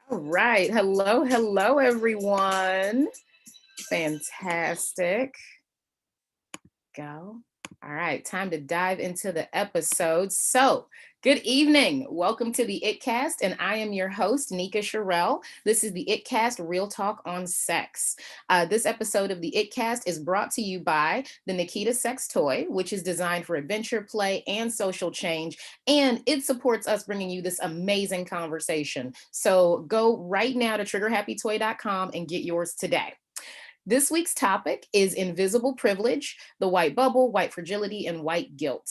All right. Hello, everyone. Fantastic. Go. All right, time to dive into the episode. So, good evening. Welcome to the ItCast, and I am your host, Nika Cherrelles. This is the ItCast Real Talk on Sex. This episode of the ItCast is brought to you by the Nikita Sex Toy, which is designed for adventure, play, and social change, and it supports us bringing you this amazing conversation. So, go right now to triggerhappytoy.com and get yours today. This week's topic is invisible privilege, the white bubble, white fragility, and white guilt.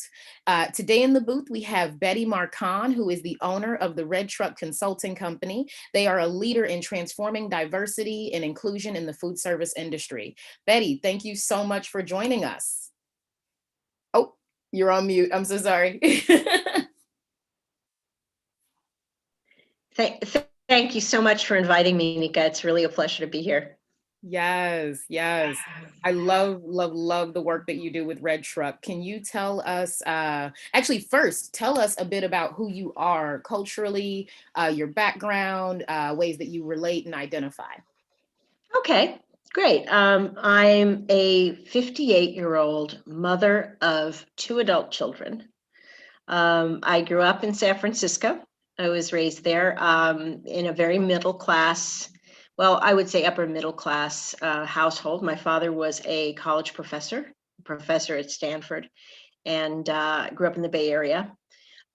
Today in the booth, we have Betty Marcon, who is the owner of the Red Truck Consulting Company. They are a leader in transforming diversity and inclusion in the food service industry. Betty, thank you so much for joining us. Oh, you're on mute. I'm so sorry. Thank you so much for inviting me, Nika. It's really a pleasure to be here. Yes. I love the work that you do with Red Truck. Can you tell us, actually, first, tell us a bit about who you are culturally, your background, ways that you relate and identify. Okay, great. I'm a 58-year-old mother of two adult children. I grew up in San Francisco. I was raised there in a very middle class, well, I would say upper middle class household. My father was a college professor at Stanford, and grew up in the Bay Area.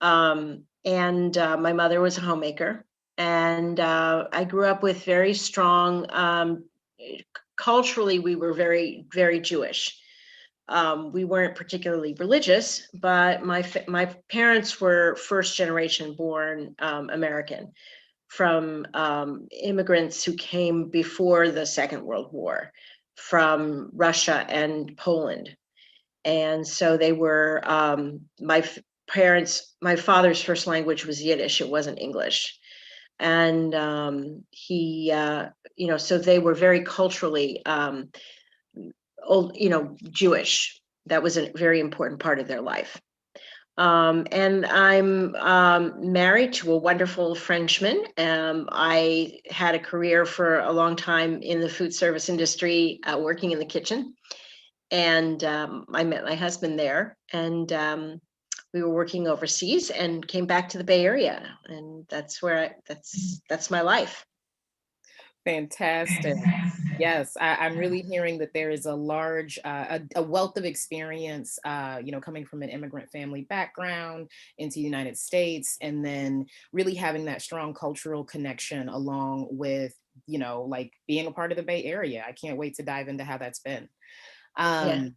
And my mother was a homemaker. And I grew up with very strong, culturally, we were very, very Jewish. We weren't particularly religious, but my parents were first generation born American from immigrants who came before the Second World War from Russia and Poland. And so they were, my father's first language was Yiddish, it wasn't English. And so they were very culturally Jewish. That was a very important part of their life. And I'm married to a wonderful Frenchman. I had a career for a long time in the food service industry, working in the kitchen. And I met my husband there, and we were working overseas and came back to the Bay Area. And that's that's my life. Fantastic. Yes, I'm really hearing that there is a large, a wealth of experience, coming from an immigrant family background into the United States, and then really having that strong cultural connection along with, like being a part of the Bay Area. I can't wait to dive into how that's been. Yeah.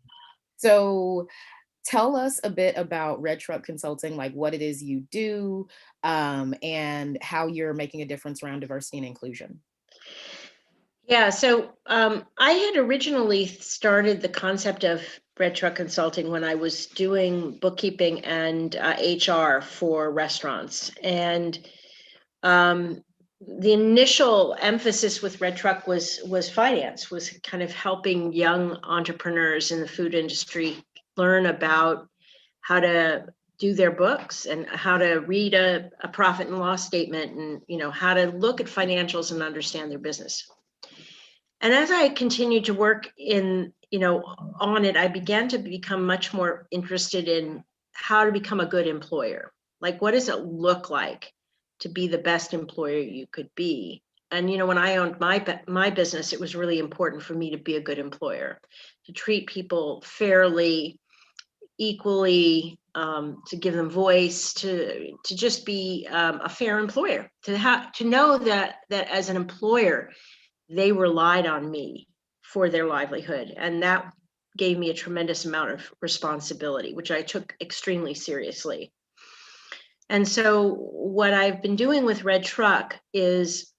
So tell us a bit about Red Truck Consulting, like what it is you do, and how you're making a difference around diversity and inclusion. Yeah, so I had originally started the concept of Red Truck Consulting when I was doing bookkeeping and HR for restaurants. And the initial emphasis with Red Truck was finance, was kind of helping young entrepreneurs in the food industry learn about how to do their books and how to read a profit and loss statement, and how to look at financials and understand their business. And as I continued to work on it, I began to become much more interested in how to become a good employer. Like, what does it look like to be the best employer you could be? And when I owned my business, it was really important for me to be a good employer, to treat people fairly, equally, to give them voice, to just be a fair employer, to know that as an employer, they relied on me for their livelihood. And that gave me a tremendous amount of responsibility, which I took extremely seriously. And so what I've been doing with Red Truck is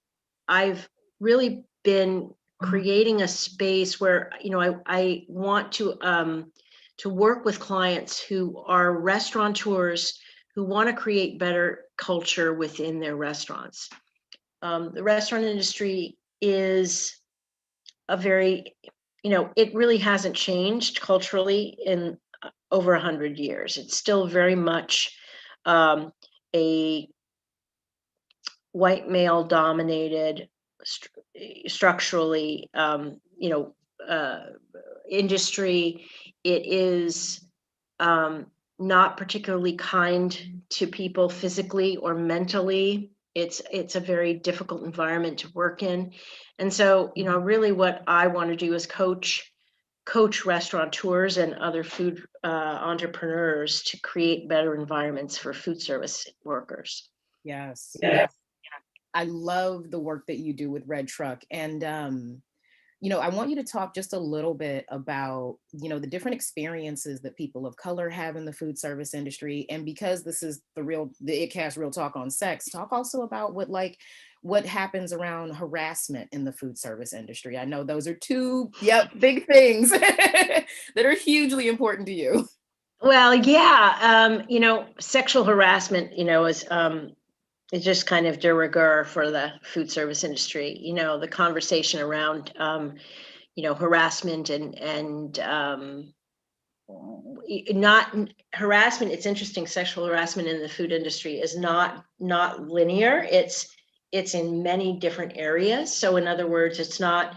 I've really been creating a space where, I want to work with clients who are restaurateurs who want to create better culture within their restaurants. The restaurant industry is a very, it really hasn't changed culturally in over 100 years. It's still very much a white male dominated, structurally, industry. It is not particularly kind to people physically or mentally. It's a very difficult environment to work in. And so, really what I want to do is coach restaurateurs and other food entrepreneurs to create better environments for food service workers. Yes. Yeah. I love the work that you do with Red Truck. And, I want you to talk just a little bit about, the different experiences that people of color have in the food service industry. And because this is the ItCast Real Talk on Sex, talk also about what happens around harassment in the food service industry. I know those are two, big things that are hugely important to you. Well, yeah, sexual harassment, is just kind of de rigueur for the food service industry. The conversation around, harassment and not harassment. It's interesting. Sexual harassment in the food industry is not linear. It's in many different areas. So in other words, it's not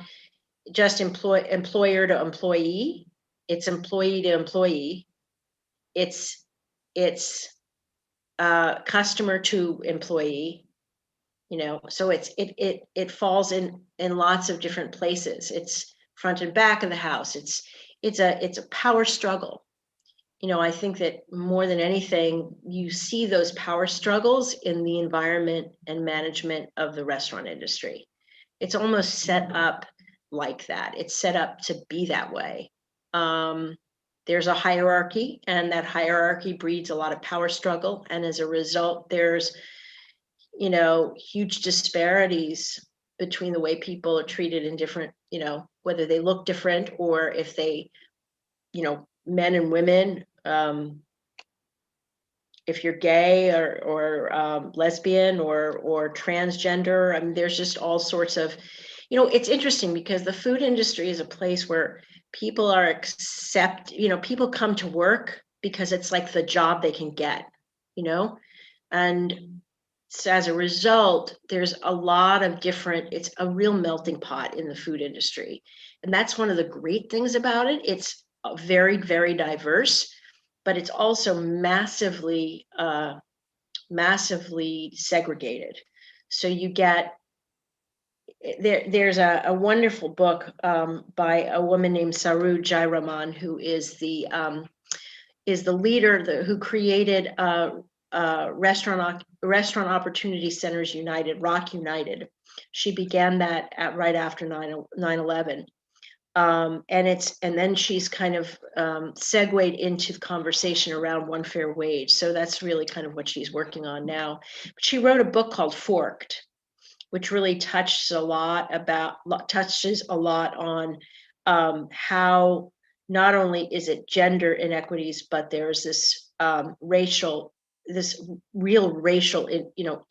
just employer to employee. It's employee to employee. It's customer to employee. So it falls in lots of different places. It's front and back of the house. It's a power struggle. I think that more than anything, you see those power struggles in the environment and management of the restaurant industry. It's almost set up like that. It's set up to be that way. There's a hierarchy, and that hierarchy breeds a lot of power struggle. And as a result, there's, huge disparities between the way people are treated in different, whether they look different or if they, men and women, if you're gay or lesbian or transgender. I mean, there's just all sorts of, it's interesting because the food industry is a place where people people come to work because it's like the job they can get, and so as a result, there's a lot of it's a real melting pot in the food industry. And that's one of the great things about it. It's very, very diverse, but it's also massively segregated. So you get, there's a wonderful book by a woman named Saru Jairaman, who is the leader who created Restaurant Opportunity Centers United, ROC United. She began that right after 9/11. And then she's kind of segued into the conversation around one fair wage. So that's really kind of what she's working on now. But she wrote a book called Forked, which really touches a lot on how not only is it gender inequities, but there's this real racial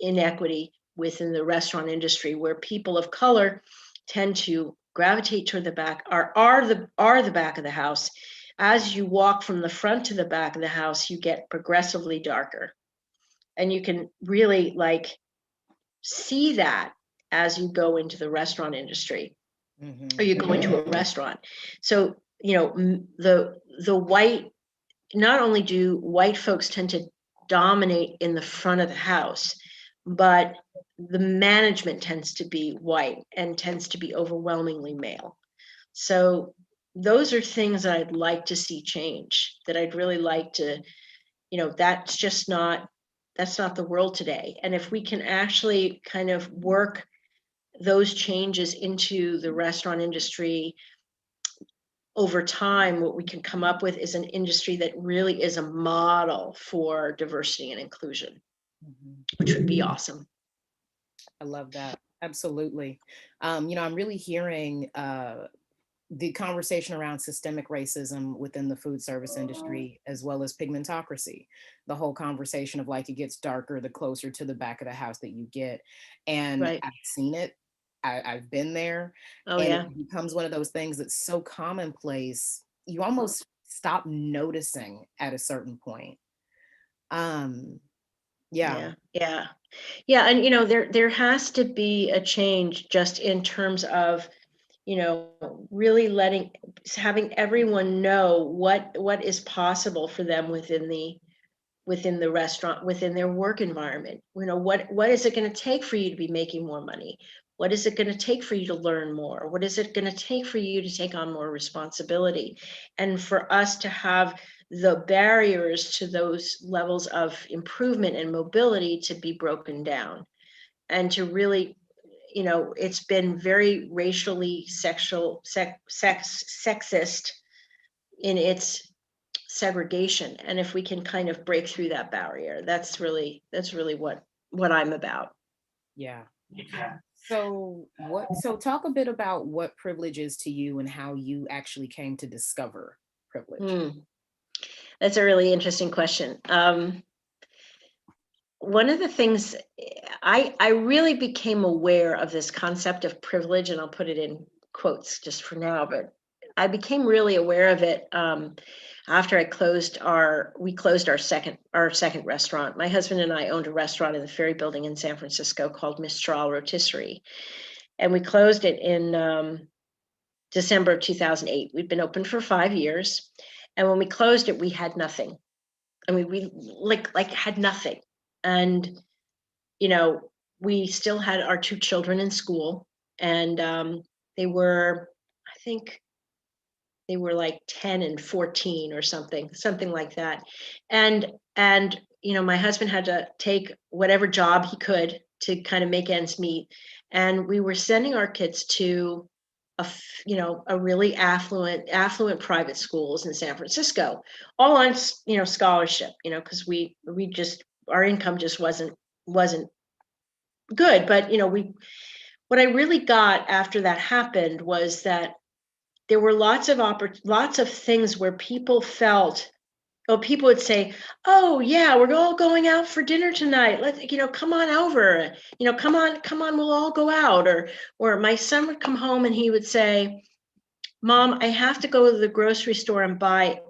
inequity within the restaurant industry, where people of color tend to gravitate toward the back, are the back of the house. As you walk from the front to the back of the house, you get progressively darker, and you can really see that as you go into the restaurant industry, or you go into a restaurant. So the white, not only do white folks tend to dominate in the front of the house, but the management tends to be white and tends to be overwhelmingly male. So those are things that I'd like to see change, that I'd really like to, that's not the world today. And if we can actually kind of work those changes into the restaurant industry over time, what we can come up with is an industry that really is a model for diversity and inclusion, which would be awesome. I love that. Absolutely. I'm really hearing the conversation around systemic racism within the food service industry, as well as pigmentocracy. The whole conversation of it gets darker the closer to the back of the house that you get. And Right. I've seen it. I've been there. Oh, and yeah. It becomes one of those things that's so commonplace, you almost stop noticing at a certain point. Um, Yeah. Yeah. And, there has to be a change just in terms of, really having everyone know what is possible for them within the restaurant, within their work environment. What is it going to take for you to be making more money? What is it going to take for you to learn more? What is it going to take for you to take on more responsibility? And for us to have the barriers to those levels of improvement and mobility to be broken down, and to really, it's been very racially sexist in its segregation. And if we can kind of break through that barrier, that's really what I'm about. Yeah. So talk a bit about what privilege is to you and how you actually came to discover privilege. That's a really interesting question. One of the things I really became aware of this concept of privilege, and I'll put it in quotes just for now, but I became really aware of it after we closed our second restaurant. My husband and I owned a restaurant in the Ferry Building in San Francisco called Mistral Rotisserie, and we closed it in December of 2008. We'd been open for 5 years, and when we closed it, we had nothing. I mean, we like had nothing, and we still had our 2 children in school, and they were, I think, they were like 10 and 14 or something like that. And my husband had to take whatever job he could to kind of make ends meet. And we were sending our kids to a really affluent private schools in San Francisco, all on, scholarship, because we just, our income just wasn't good. But, what I really got after that happened was that there were lots of things where people felt, people would say, "Oh yeah, we're all going out for dinner tonight. Come on over. Come on, we'll all go out." Or my son would come home and he would say, "Mom, I have to go to the grocery store and buy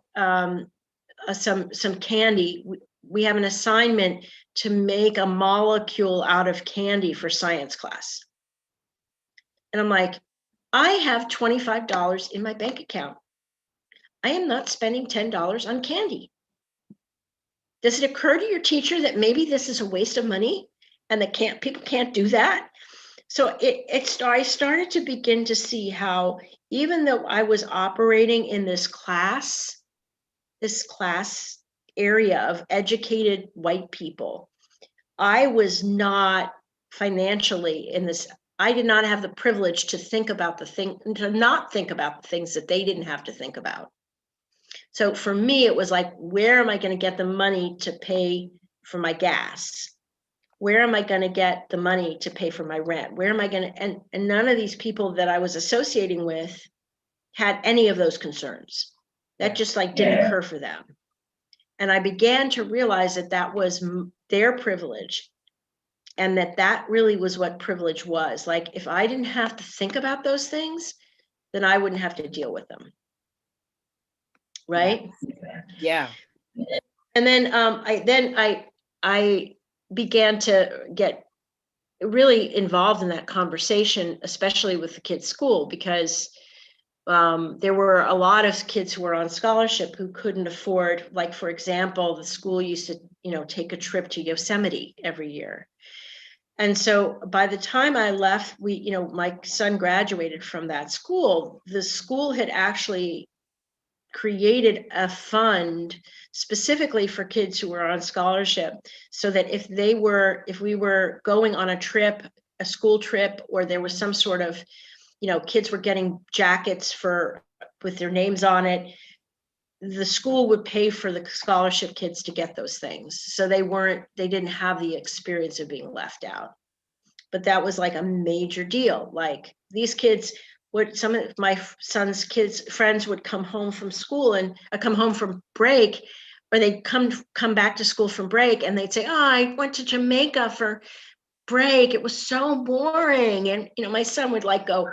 some candy. We have an assignment to make a molecule out of candy for science class." And I'm like, I have $25 in my bank account. I am not spending $10 on candy. Does it occur to your teacher that maybe this is a waste of money and that people can't do that? So I started to begin to see how, even though I was operating in this class area of educated white people, I was not financially in this. I did not have the privilege to not think about the things that they didn't have to think about. So for me, it was like, where am I going to get the money to pay for my gas? Where am I going to get the money to pay for my rent? Where am I going to, and none of these people that I was associating with had any of those concerns. That just didn't occur for them. And I began to realize that was their privilege, and that really was what privilege was. Like, if I didn't have to think about those things, then I wouldn't have to deal with them. Right? Yeah. And then I began to get really involved in that conversation, especially with the kids' school, because there were a lot of kids who were on scholarship who couldn't afford, like, for example, the school used to, take a trip to Yosemite every year. And so by the time I left, my son graduated from that school. The school had actually created a fund specifically for kids who were on scholarship, so that if we were going on a school trip, or there was some sort of, kids were getting jackets with their names on it, the school would pay for the scholarship kids to get those things. So they didn't have the experience of being left out. But that was like a major deal. Like, these kids some of my son's friends would come home from school and come home from break, or they'd come back to school from break, and they'd say, "Oh, I went to Jamaica for break. It was so boring." And, my son would go,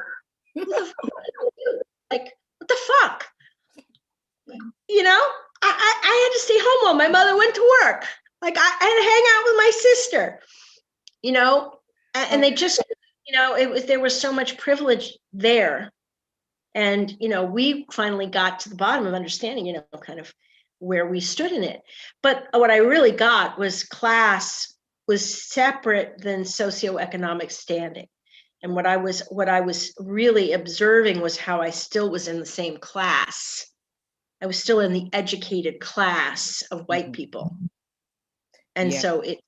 like, "What the fuck?" I had to stay home while my mother went to work. Like I had to hang out with my sister, and they just, there was so much privilege there. And, we finally got to the bottom of understanding, kind of where we stood in it. But what I really got was class was separate than socioeconomic standing. And what I was really observing was how I still was in the same class. I was still in the educated class of white people. And so it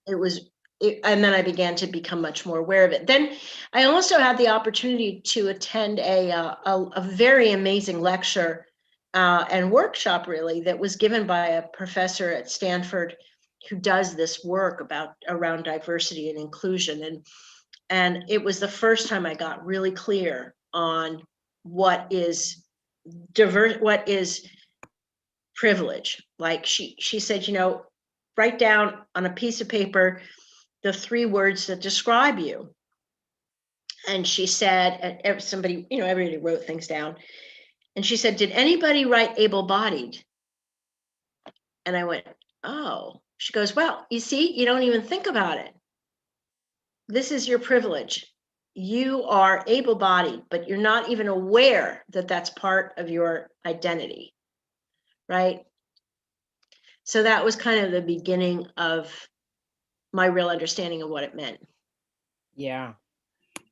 was, and then I began to become much more aware of it. Then I also had the opportunity to attend a very amazing lecture and workshop, really, that was given by a professor at Stanford who does this work around diversity and inclusion. And it was the first time I got really clear on what is privilege. Like she said, write down on a piece of paper the 3 words that describe you. And she said, and everybody wrote things down. And she said, did anybody write able-bodied? And I went, oh. She goes, well, you see, you don't even think about it. This is your privilege. You are able-bodied, but you're not even aware that that's part of your identity, right? So that was kind of the beginning of my real understanding of what it meant. Yeah,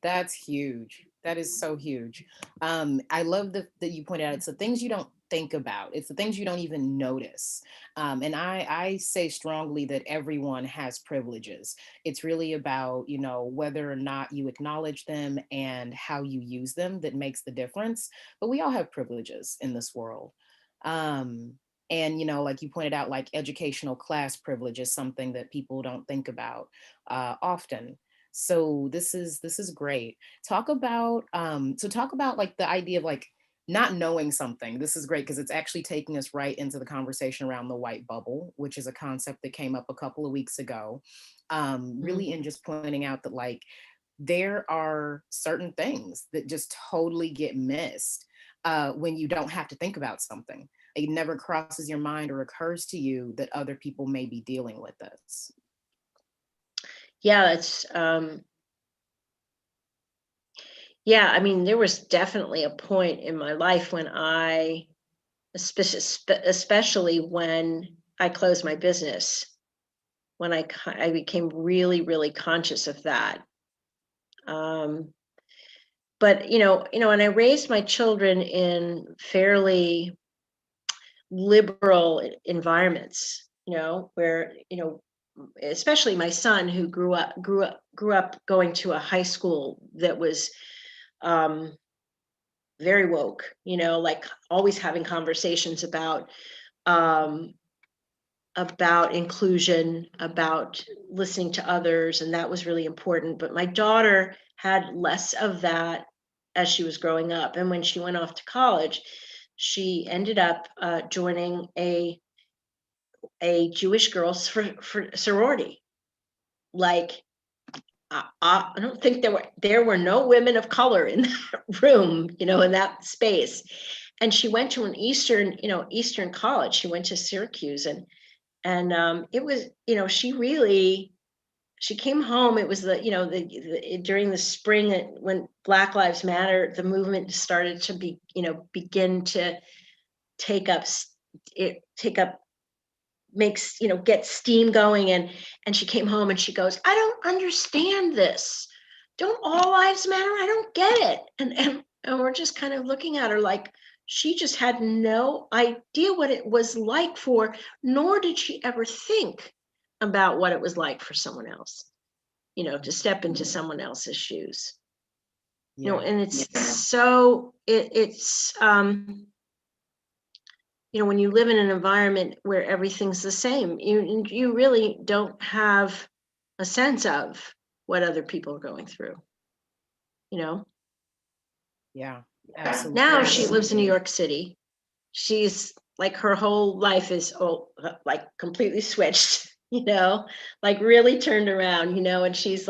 that's huge. That is so huge. I love that you pointed out it's the things you don't think about. It's the things you don't even notice. And I say strongly that everyone has privileges. It's really about, whether or not you acknowledge them and how you use them that makes the difference. But we all have privileges in this world. And, like you pointed out, like educational class privilege is something that people don't think about often. So this is great. Talk about like the idea of like not knowing something. This is great because it's actually taking us right into the conversation around the white bubble, which is a concept that came up a couple of weeks ago. Really in just pointing out that like there are certain things that just totally get missed when you don't have to think about something. It never crosses your mind or occurs to you that other people may be dealing with this. Yeah, it's I mean, there was definitely a point in my life when especially when I closed my business, when I became really, really conscious of that. But and I raised my children in fairly liberal environments, where especially my son, who grew up going to a high school that was very woke, like always having conversations about inclusion, about listening to others, and that was really important. But my daughter had less of that as she was growing up, and when she went off to college, she ended up joining a Jewish girls for sorority. Like, I don't think there were no women of color in that room, in that space. And she went to an Eastern college. She went to Syracuse, and it was, she came home. It was during the spring when Black Lives Matter, the movement started to begin to get steam going. And she came home and she goes, I don't understand this. Don't all lives matter? I don't get it. And we're just kind of looking at her like she just had no idea what it was like nor did she ever think about what it was like for someone else, to step into someone else's shoes. And it's when you live in an environment where everything's the same, you really don't have a sense of what other people are going through, Yeah, absolutely. Now she lives in New York City. She's like, her whole life is like completely switched, like really turned around, and she's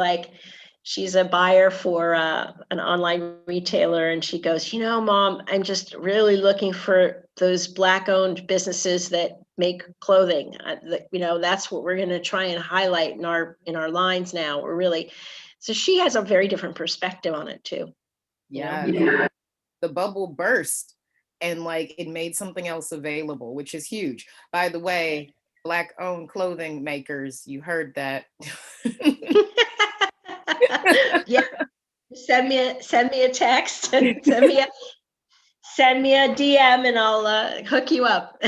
a buyer for an online retailer. And she goes, Mom, I'm just really looking for those Black owned businesses that make clothing. That's what we're going to try and highlight in our lines now. We're really, so she has a very different perspective on it too. Yeah. The bubble burst and like it made something else available, which is huge. By the way, Black owned clothing makers, you heard that. Yeah. Send me a text. Send me a DM and I'll hook you up.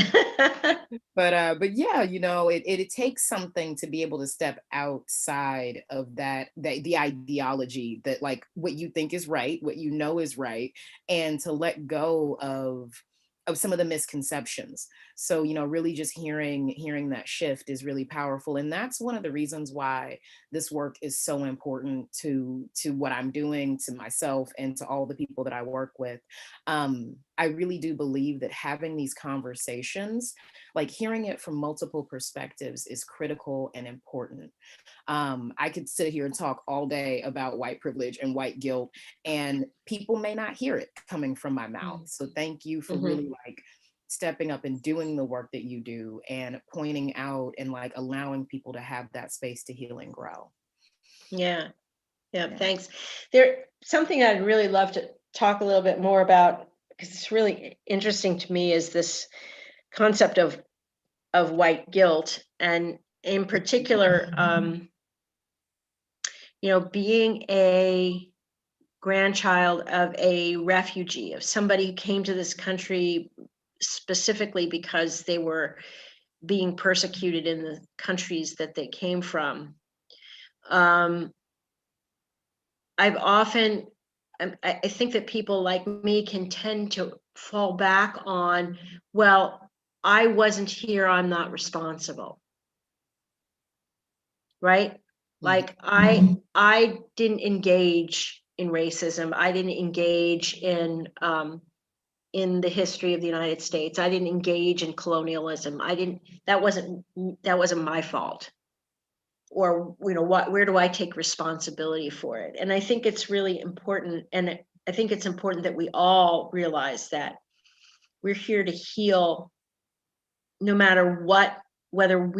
But yeah, it takes something to be able to step outside of the ideology that like what you think is right, what you know is right, and to let go of some of the misconceptions. So, really just hearing that shift is really powerful. And that's one of the reasons why this work is so important to what I'm doing, to myself, and to all the people that I work with. I really do believe that having these conversations, like hearing it from multiple perspectives, is critical and important. I could sit here and talk all day about white privilege and white guilt, and people may not hear it coming from my mouth. So thank you for really like stepping up and doing the work that you do and pointing out and like allowing people to have that space to heal and grow. Yeah. Thanks. Something I'd really love to talk a little bit more about, because it's really interesting to me, is this concept of white guilt, and in particular, being a grandchild of a refugee, of somebody who came to this country specifically because they were being persecuted in the countries that they came from. I think that people like me can tend to fall back on, well, I wasn't here, I'm not responsible. Right? Like I didn't engage in racism. I didn't engage in the history of the United States. I didn't engage in colonialism. That wasn't my fault. Or, where do I take responsibility for it? And I think it's really important. And I think it's important that we all realize that we're here to heal no matter what, whether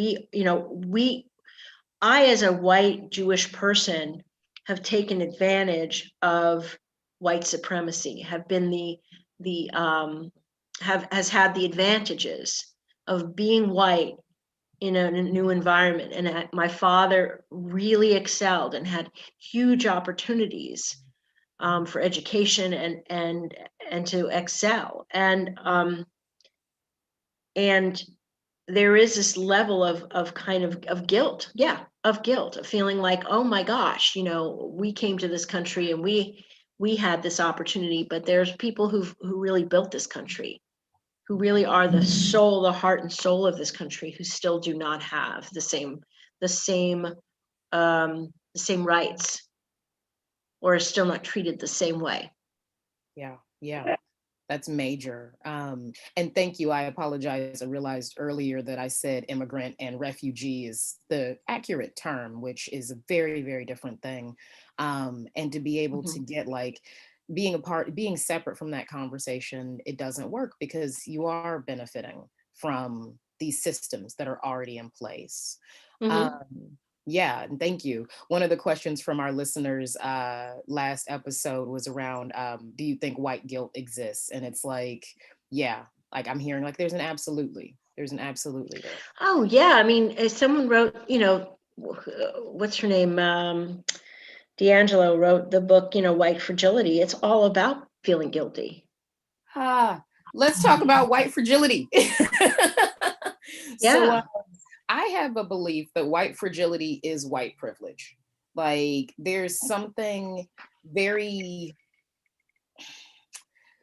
I, as a white Jewish person, have taken advantage of white supremacy, have been has had the advantages of being white in a new environment. And my father really excelled and had huge opportunities for education and to excel. And there is this level of kind of guilt, of feeling like, oh my gosh, we came to this country and we had this opportunity, but there's people who really built this country, who really are the heart and soul of this country, who still do not have the same rights, or are still not treated the same way. Yeah. That's major. And thank you. I apologize. I realized earlier that I said immigrant and refugee is the accurate term, which is a very, very different thing. And to be able to get like being separate from that conversation, it doesn't work because you are benefiting from these systems that are already in place. Yeah, and thank you. One of the questions from our listeners last episode was around, do you think white guilt exists? And it's like, yeah, like I'm hearing like there's an absolutely there. Oh yeah, I mean, someone wrote, what's her name? D'Angelo wrote the book, White Fragility. It's all about feeling guilty. Let's talk about white fragility. Yeah. So I have a belief that white fragility is white privilege. Like there's something very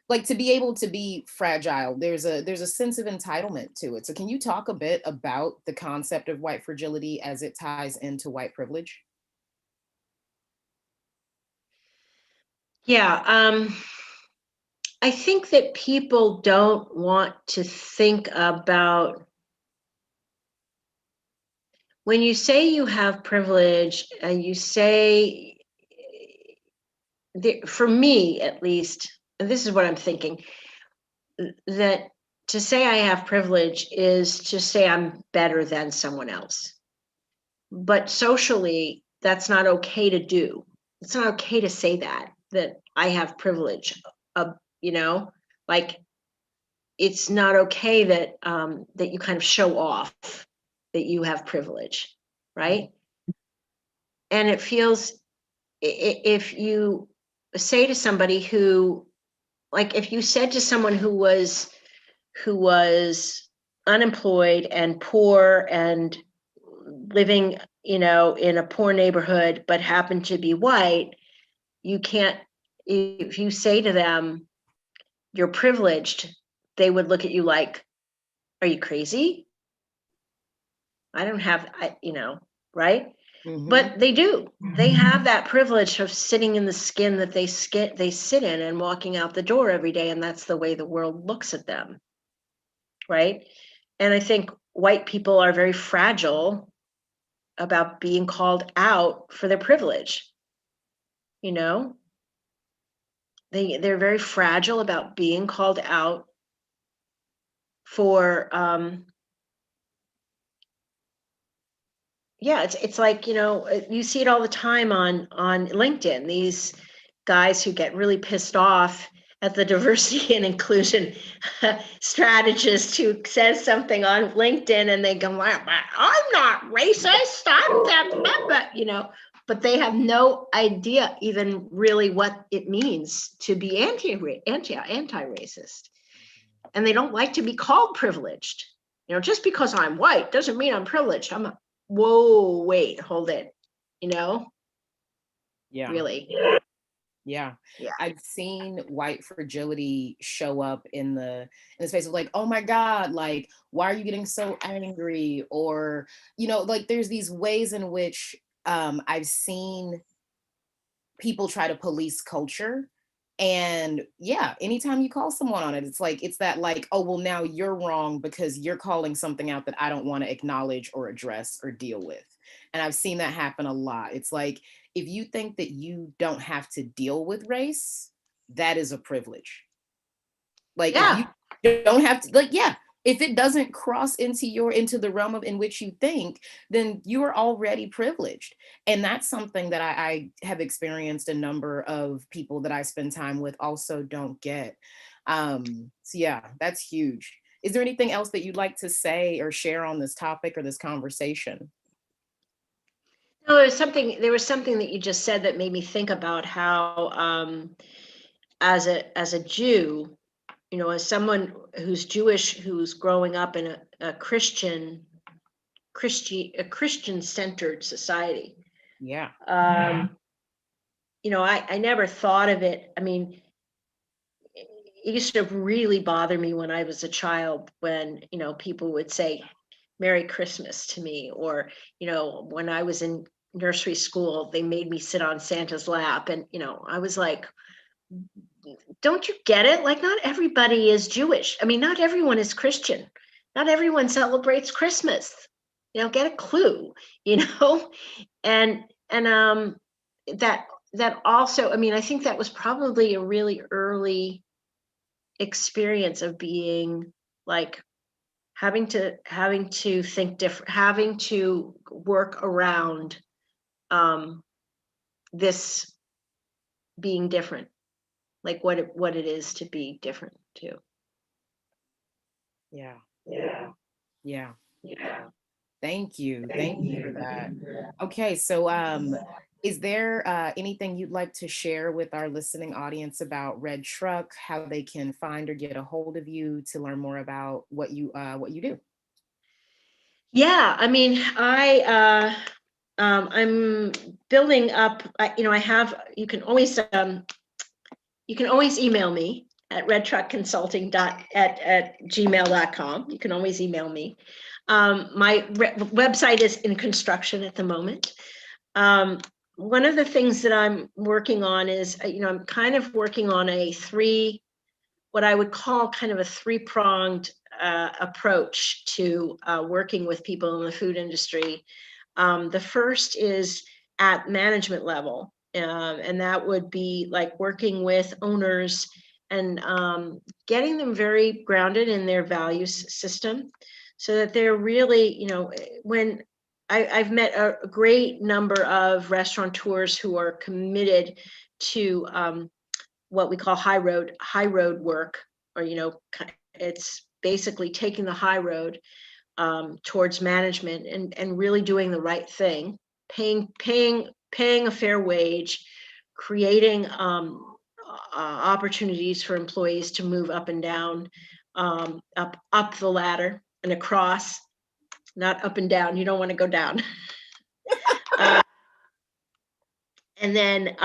like to be able to be fragile, there's a sense of entitlement to it. So can you talk a bit about the concept of white fragility as it ties into white privilege? Yeah, I think that people don't want to think about, when you say you have privilege, and you say, for me at least, and this is what I'm thinking, that to say I have privilege is to say I'm better than someone else. But socially, that's not okay to do. It's not okay to say that I have privilege. You know, like it's not okay that that you kind of show off that you have privilege, right? And it feels, if you say to somebody who, like if you said to someone who was unemployed and poor and living, you know, in a poor neighborhood, but happened to be white, you can't, if you say to them, you're privileged, they would look at you like, are you crazy? I don't have, you know, right? But they do. They have that privilege of sitting in the skin that they sit in and walking out the door every day, and that's the way the world looks at them, right? And I think white people are very fragile about being called out for their privilege. You know, they're very fragile about being called out for yeah, it's like, you know, you see it all the time on LinkedIn, these guys who get really pissed off at the diversity and inclusion strategist who says something on LinkedIn and they go, I'm not racist, I'm that, you know, but they have no idea even really what it means to be anti-racist. And they don't like to be called privileged. You know, just because I'm white doesn't mean I'm privileged. Whoa, wait, hold it. You know? Yeah. Really? Yeah. Yeah. I've seen white fragility show up in the space of like, oh my God, like, why are you getting so angry? Or, you know, like there's these ways in which I've seen people try to police culture. And yeah, anytime you call someone on it, it's like, it's that like, oh, well, now you're wrong because you're calling something out that I don't want to acknowledge or address or deal with. And I've seen that happen a lot. It's like, if you think that you don't have to deal with race, that is a privilege. Like if you Yeah. don't have to, like, yeah, if it doesn't cross into the realm of in which you think, then you are already privileged. And that's something that I have experienced a number of people that I spend time with also don't get. So yeah, that's huge. Is there anything else that you'd like to say or share on this topic or this conversation? No, there was something that you just said that made me think about how as a Jew, you know, as someone who's Jewish, who's growing up in a Christian centered society. Yeah. You know, I never thought of it. I mean, it used to really bother me when I was a child when, you know, people would say Merry Christmas to me, or, you know, when I was in nursery school, they made me sit on Santa's lap. And, you know, I was like, don't you get it? Like, not everybody is Jewish. I mean, not everyone is Christian. Not everyone celebrates Christmas. You know, get a clue, you know? And that also, I mean, I think that was probably a really early experience of being like having to think different, having to work around this being different, like what it is to be different too. Yeah. Yeah. Yeah. Yeah. Thank you. Thank you for that. Okay, so is there anything you'd like to share with our listening audience about Red Truck, how they can find or get a hold of you to learn more about what you do? Yeah, I mean, I'm building up. You know, I have. You can always email me at redtruckconsulting at gmail.com. You can always email me. My website is in construction at the moment. One of the things that I'm working on is, you know, I'm kind of working on what I would call kind of a three-pronged approach to working with people in the food industry. The first is at management level, and that would be like working with owners and getting them very grounded in their values system, so that they're really, when I've met a great number of restaurateurs who are committed to what we call high road work, or it's basically taking the high road towards management, and really doing the right thing, paying a fair wage, creating opportunities for employees to move up and down, up the ladder and across, not up and down. You don't want to go down. And then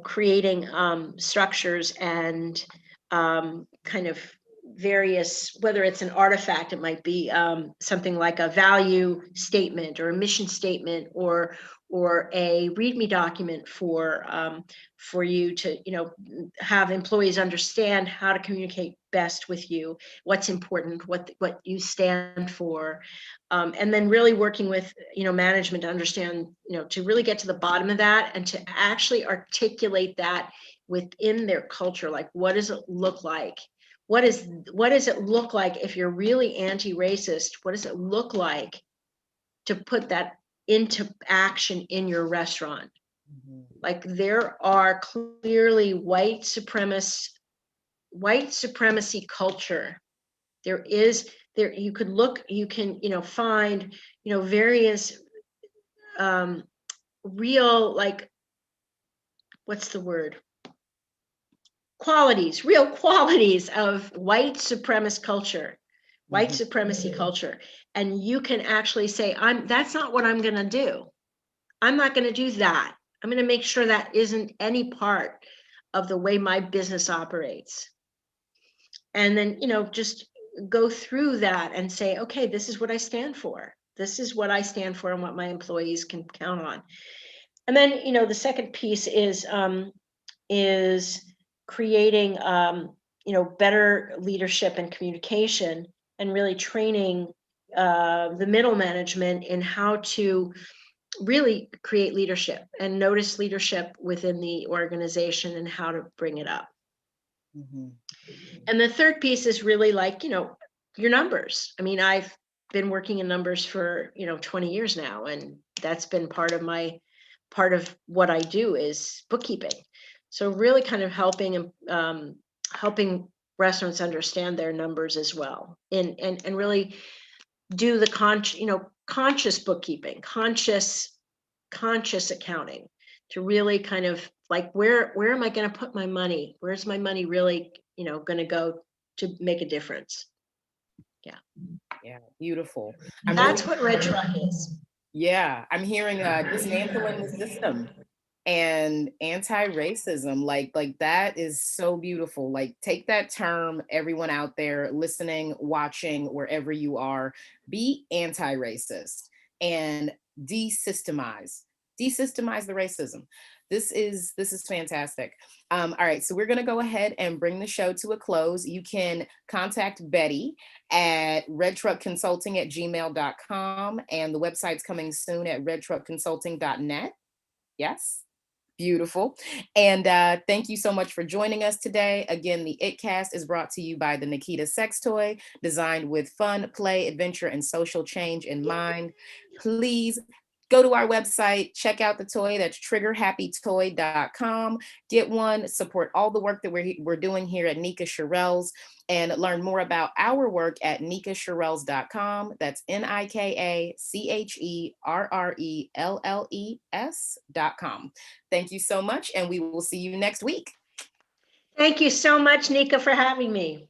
creating structures and kind of various, whether it's an artifact, it might be something like a value statement or a mission statement, or a README document for you to have employees understand how to communicate best with you, what's important, what you stand for, and then really working with management to understand, to really get to the bottom of that, and to actually articulate that within their culture. Like, what does it look like? What does it look like if you're really anti-racist? What does it look like to put that into action in your restaurant? Mm-hmm. Like, there are clearly white supremacy culture. You can find various real, like, what's the word? Real qualities of white supremacist culture, white mm-hmm. supremacy culture. And you can actually say, that's not what I'm going to do. I'm not going to do that. I'm going to make sure that isn't any part of the way my business operates. And then, just go through that and say, okay, this is what I stand for. This is what I stand for and what my employees can count on. And then, the second piece is creating, better leadership and communication, and really training the middle management in how to really create leadership and notice leadership within the organization and how to bring it up. Mm-hmm. And the third piece is really like, your numbers. I mean, I've been working in numbers for, 20 years now, and that's been part of what I do is bookkeeping. So really kind of helping restaurants understand their numbers as well, and really do the conscious bookkeeping, conscious accounting, to really kind of like, where am I going to put my money? Where's my money really, going to go to make a difference? Yeah, beautiful. That's what Red Truck is. Yeah, I'm hearing dismantling the system and anti-racism. Like that is so beautiful. Like, take that term, everyone out there listening, watching, wherever you are, be anti-racist and desystemize the racism. This is fantastic. All right, so we're going to go ahead and bring the show to a close. You can contact Betty at redtruckconsulting@gmail.com, and the website's coming soon at redtruckconsulting.net. Yes. Beautiful. And thank you so much for joining us today. Again, the ItCast is brought to you by the Nikita sex toy, designed with fun, play, adventure, and social change in mind. Please go to our website, check out the toy. That's triggerhappytoy.com. Get one, support all the work that we're doing here at Nika Cherrelles, and learn more about our work at nikacherrelles.com. That's NikaCherrelles.com. Thank you so much, and we will see you next week. Thank you so much, Nika, for having me.